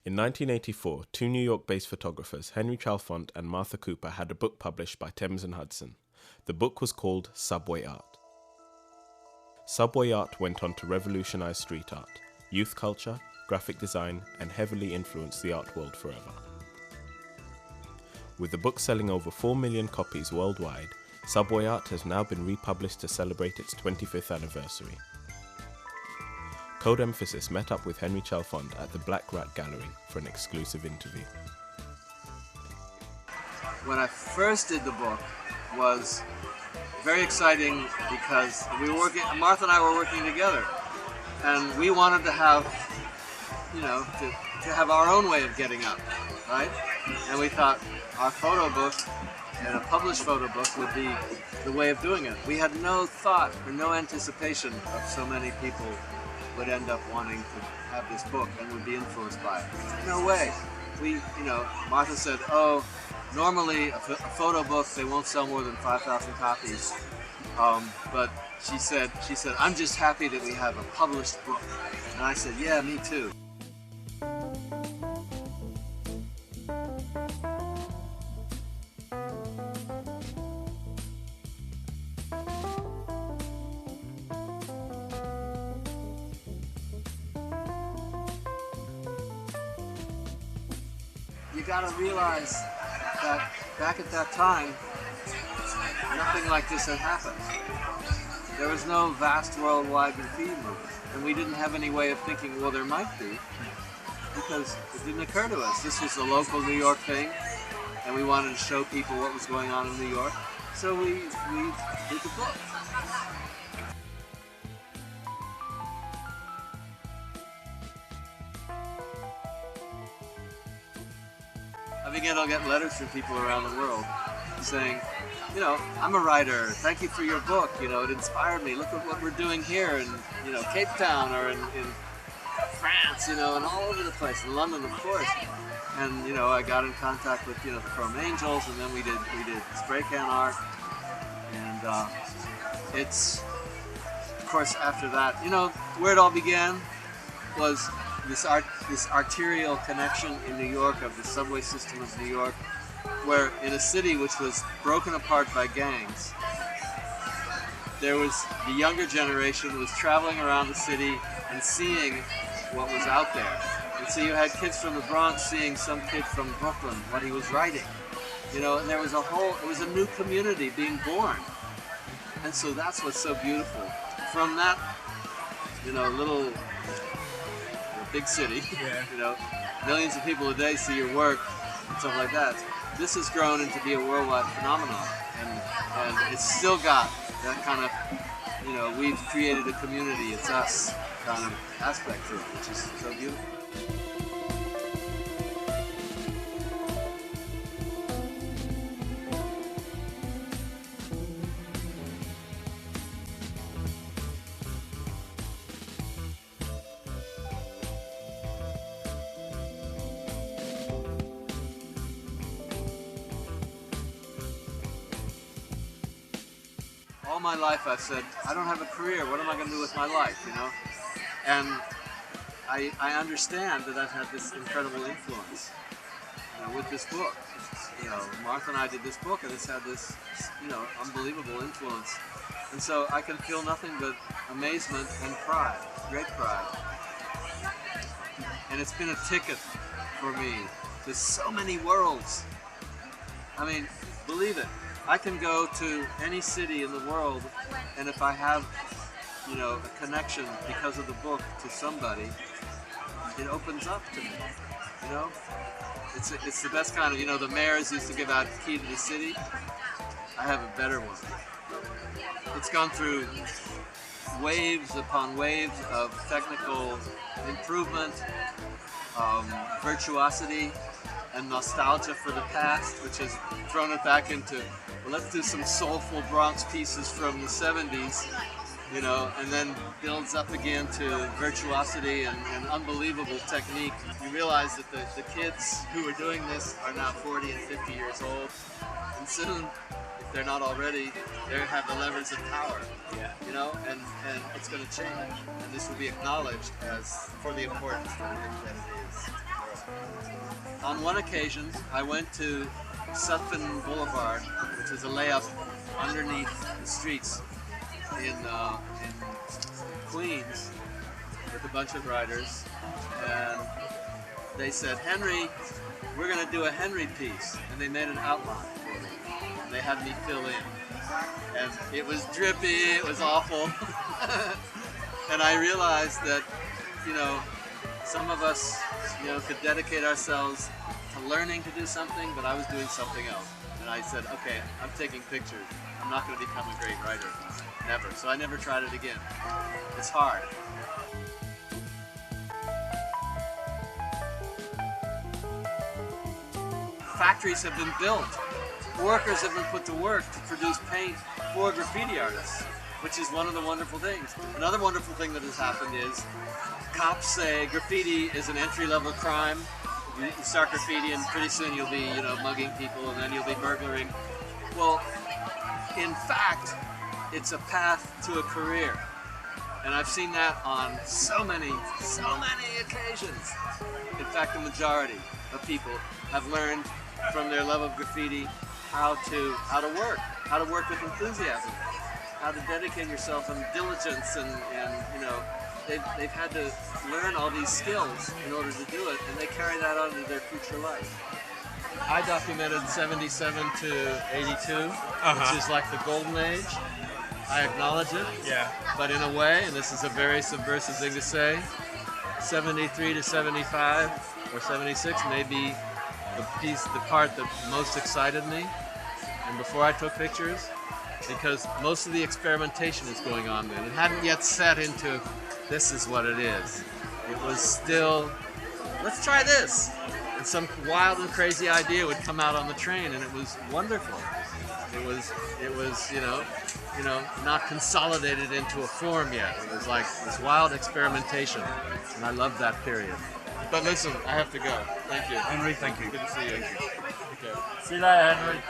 In 1984, two New York-based photographers, Henry Chalfant and Martha Cooper, had a book published by Thames and Hudson. The book was called Subway Art. Subway art went on to revolutionize street art, youth culture, graphic design, and heavily influenced the art world forever. With the book selling over 4 million copies worldwide, Subway Art has now been republished to celebrate its 25th anniversary. Code Emphasis met up with Henry Chalfant at the Black Rat Gallery for an exclusive interview. When I first did the book was very exciting because Martha and I were working together, and we wanted to have, to have our own way of getting up, right? And we thought our photo book and a published photo book would be the way of doing it. We had no thought or no anticipation of so many people would end up wanting to have this book and would be influenced by it. No way. Martha said, oh, normally a photo book, they won't sell more than 5,000 copies. But she said, I'm just happy that we have a published book. And I said, yeah, me too. You gotta realize that back at that time, nothing like this had happened. There was no vast worldwide graffiti movement, and we didn't have any way of thinking, well, there might be, because it didn't occur to us. This was a local New York thing, and we wanted to show people what was going on in New York, so we did the book. I'll get letters from people around the world saying, I'm a writer, thank you for your book, it inspired me, look at what we're doing here in, Cape Town or in France, and all over the place, in London, of course. And, I got in contact with, the Chrome Angels, and then we did spray can art, and it's, of course, after that, where it all began was this arterial connection in New York of the subway system of New York, where in a city which was broken apart by gangs, there was the younger generation was traveling around the city and seeing what was out there. And so you had kids from the Bronx seeing some kid from Brooklyn, what he was writing, and there was it was a new community being born. And so that's what's so beautiful. From that, little big city, millions of people a day see your work and stuff like that. This has grown into be a worldwide phenomenon, and it's still got that kind of, we've created a community, it's us kind of aspect to it, which is so beautiful. All my life I've said, I don't have a career, what am I going to do with my life, And I understand that I've had this incredible influence, with this book. Martha and I did this book, and it's had this, unbelievable influence. And so I can feel nothing but amazement and pride, great pride. And it's been a ticket for me to so many worlds. I mean, believe it. I can go to any city in the world, and if I have, a connection because of the book to somebody, it opens up to me, It's the best kind of, the mayors used to give out the key to the city. I have a better one. It's gone through waves upon waves of technical improvement, virtuosity, and nostalgia for the past, which has thrown it back into, well, let's do some soulful Bronx pieces from the 70s, and then builds up again to virtuosity and unbelievable technique. You realize that the kids who are doing this are now 40 and 50 years old, and soon, if they're not already, they have the levers of power, and it's going to change, and this will be acknowledged as for the importance that it is. on one occasion, I went to Sutphin Boulevard, which is a layup underneath the streets in Queens, with a bunch of writers, and they said, Henry, we're going to do a Henry piece, and they made an outline for me, and they had me fill in, and it was drippy, it was awful, and I realized that, you know, some of us, you know, could dedicate ourselves to learning to do something, but I was doing something else, and I said, okay, I'm taking pictures, I'm not going to become a great writer, never, so I never tried it again. It's hard. Factories have been built. Workers have been put to work to produce paint for graffiti artists, which is one of the wonderful things. Another wonderful thing that has happened is cops say graffiti is an entry-level crime. You start graffiti and pretty soon you'll be, you know, mugging people and then you'll be burglaring. Well, in fact, it's a path to a career. And I've seen that on so many occasions. In fact, the majority of people have learned from their love of graffiti how to work with enthusiasm, how to dedicate yourself and diligence, and you know, they've had to learn all these skills in order to do it, and they carry that on into their future life. I documented 77 to 82, which is like the golden age. I acknowledge it, but in a way, and this is a very subversive thing to say, 73 to 75 or 76 may be the part that most excited me, and before I took pictures, because most of the experimentation is going on then. It hadn't yet set into, this is what it is. It was still, let's try this. And some wild and crazy idea would come out on the train, and it was wonderful. It was, you know, not consolidated into a form yet. It was like this wild experimentation, and I loved that period. But listen, I have to go. Thank you. Henry, thank you. Good to see you. Thank you. Okay. See you later, Henry.